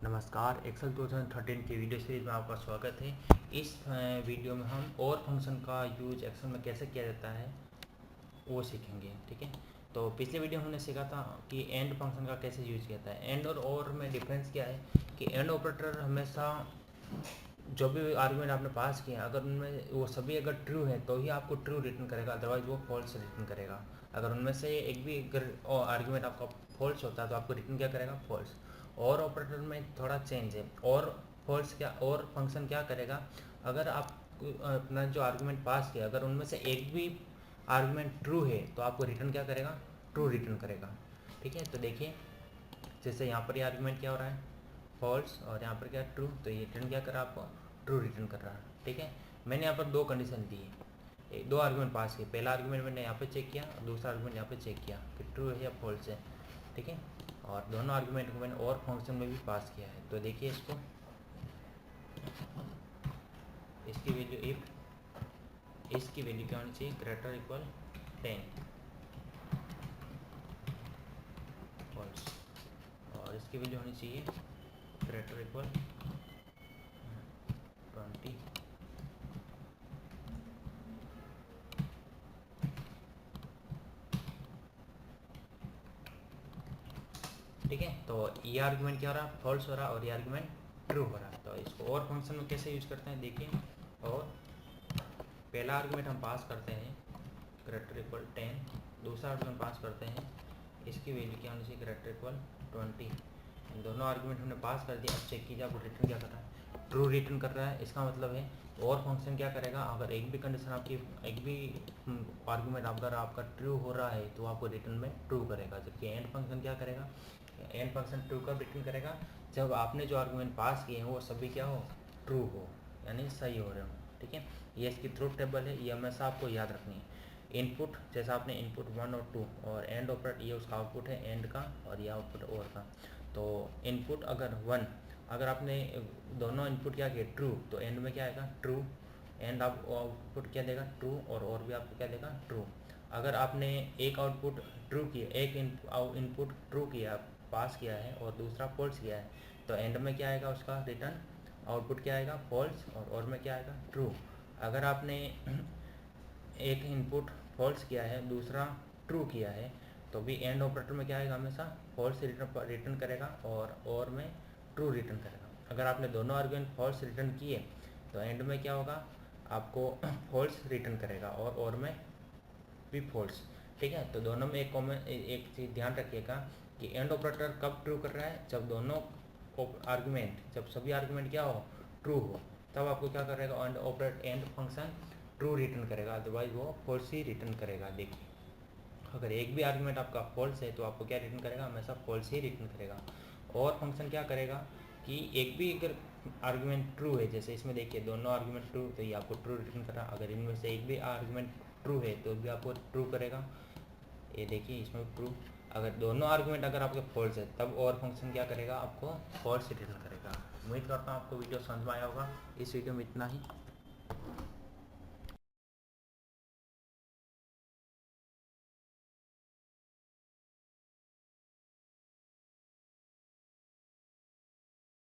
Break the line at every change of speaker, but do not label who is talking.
नमस्कार, एक्सेल 2013 की video series में आपका स्वागत है। इस वीडियो में हम और फंक्शन का यूज एक्सेल में कैसे किया जाता है वो सीखेंगे। ठीक है, तो पिछले वीडियो में हमने सीखा था कि एंड फंक्शन का कैसे यूज किया जाता है। एंड और में डिफरेंस क्या है कि एंड ऑपरेटर हमेशा जो भी आर्गुमेंट आपने पास किया अगर उनमें वो सभी अगर ट्रू है तो ही आपको ट्रू रिटर्न करेगा, अदरवाइज वो फॉल्स रिटर्न करेगा। अगर उनमें से एक भी अगर आर्गुमेंट आपका फॉल्स होता है तो आपको रिटर्न क्या करेगा, फॉल्स। और ऑपरेटर में थोड़ा चेंज है। और फॉल्स क्या, और फंक्शन क्या करेगा, अगर आप अपना जो आर्गुमेंट पास किया अगर उनमें से एक भी आर्गुमेंट ट्रू है तो आपको रिटर्न क्या करेगा, ट्रू रिटर्न करेगा। ठीक है, तो देखिए जैसे यहाँ पर ये आर्गुमेंट क्या हो रहा है, फॉल्स, और यहाँ पर क्या ट्रू, तो ये रिटर्न क्या कर रहा है, आपको ट्रू रिटर्न कर रहा है। ठीक है, मैंने यहाँ पर दो कंडीशन दी है, दो आर्गुमेंट पास किए। पहला आर्गुमेंट मैंने यहाँ पे चेक किया और दूसरा आर्गुमेंट यहाँ पे चेक किया कि ट्रू है या फॉल्स है। ठीक है, और दोनों आर्गुमेंट को मैंने और फंक्शन में भी पास किया है। तो देखिए इसको, इसकी वैल्यू इफ, इसकी वैल्यू क्या होनी चाहिए, ग्रेटर इक्वल 10 फॉल्स, और इसकी वैल्यू होनी चाहिए ग्रेटर इक्वल 20। ठीक है, तो ये आर्गुमेंट क्या हो रहा है, फॉल्स हो रहा है, और ये आर्गुमेंट ट्रू हो रहा है। तो इसको और फंक्शन में कैसे यूज करते हैं देखिए। और पहला आर्गुमेंट हम पास करते हैं ग्रेटर इक्वल 10, दूसरा आर्गुमेंट पास करते हैं, इसकी वैल्यू क्या होनी चाहिए, ग्रेटर इक्वल 20। इन दोनों आर्गुमेंट हमने पास कर दिया। अब चेक कीजिए आप रिटर्न क्या कर रहा है, ट्रू रिटर्न कर रहा है। इसका मतलब है और फंक्शन क्या करेगा, अगर एक भी कंडीशन आपकी, एक भी आर्गुमेंट अगर आपका ट्रू हो रहा है तो आपको रिटर्न में ट्रू करेगा। जबकि एंड फंक्शन क्या करेगा, एंड फंक्शन ट्रू कब रिटर्न करेगा, जब आपने जो आर्गुमेंट पास किए हैं वो सभी क्या हो, ट्रू हो, यानी सही हो रहे हो। ठीक है, ये इसकी ट्रूथ टेबल है, ये हमेशा आपको याद रखनी है। इनपुट जैसा आपने इनपुट 1 और 2, और एंड ऑपरेट ये उसका आउटपुट है एंड का, और ये आउटपुट और का। तो इनपुट अगर 1, अगर आपने दोनों इनपुट क्या किए ट्रू, तो एंड में क्या आएगा, ट्रू। एंड आप आउटपुट क्या देगा, ट्रू, और भी आपको क्या देगा, ट्रू। अगर आपने एक आउटपुट ट्रू किया, एक इनपुट ट्रू किया पास किया है और दूसरा फॉल्स किया है, तो एंड में क्या आएगा, उसका रिटर्न आउटपुट क्या आएगा, फॉल्स, और में क्या आएगा, ट्रू। अगर आपने एक इनपुट फॉल्स किया है दूसरा ट्रू किया है तो भी एंड ऑपरेटर में क्या आएगा, हमेशा फॉल्स रिटर्न करेगा, और में ट्रू रिटर्न करेगा। अगर आपने दोनों आर्गुमेंट फॉल्स रिटर्न किए तो एंड में क्या होगा, आपको फॉल्स रिटर्न करेगा, और में भी फॉल्स। ठीक है, तो दोनों में एक कॉमन एक चीज़ ध्यान रखिएगा कि एंड ऑपरेटर कब ट्रू कर रहा है, जब दोनों आर्गुमेंट, जब सभी आर्गुमेंट क्या हो, ट्रू हो, तब आपको क्या करेगा, एंड फंक्शन ट्रू रिटर्न करेगा, अदरवाइज वो फॉल्स ही रिटर्न करेगा। देखिए अगर एक भी आर्गुमेंट आपका फॉल्स है तो आपको क्या रिटर्न करेगा, हमेशा फॉल्स ही रिटर्न करेगा। और फंक्शन क्या करेगा कि एक भी अगर आर्गुमेंट ट्रू है, जैसे इसमें देखिए दोनों आर्गुमेंट ट्रू, तो ये आपको ट्रू रिटर्न कर रहा है। अगर इनमें से एक भी आर्गुमेंट ट्रू है तो भी आपको ट्रू करेगा। ये देखिए इसमें ट्रू। अगर दोनों आर्गुमेंट अगर आपके फॉल्स है तब और फंक्शन क्या करेगा, आपको फॉल्स रिटर्न करेगा। उम्मीद करता हूँ आपको वीडियो समझ में आया होगा। इस वीडियो में इतना ही।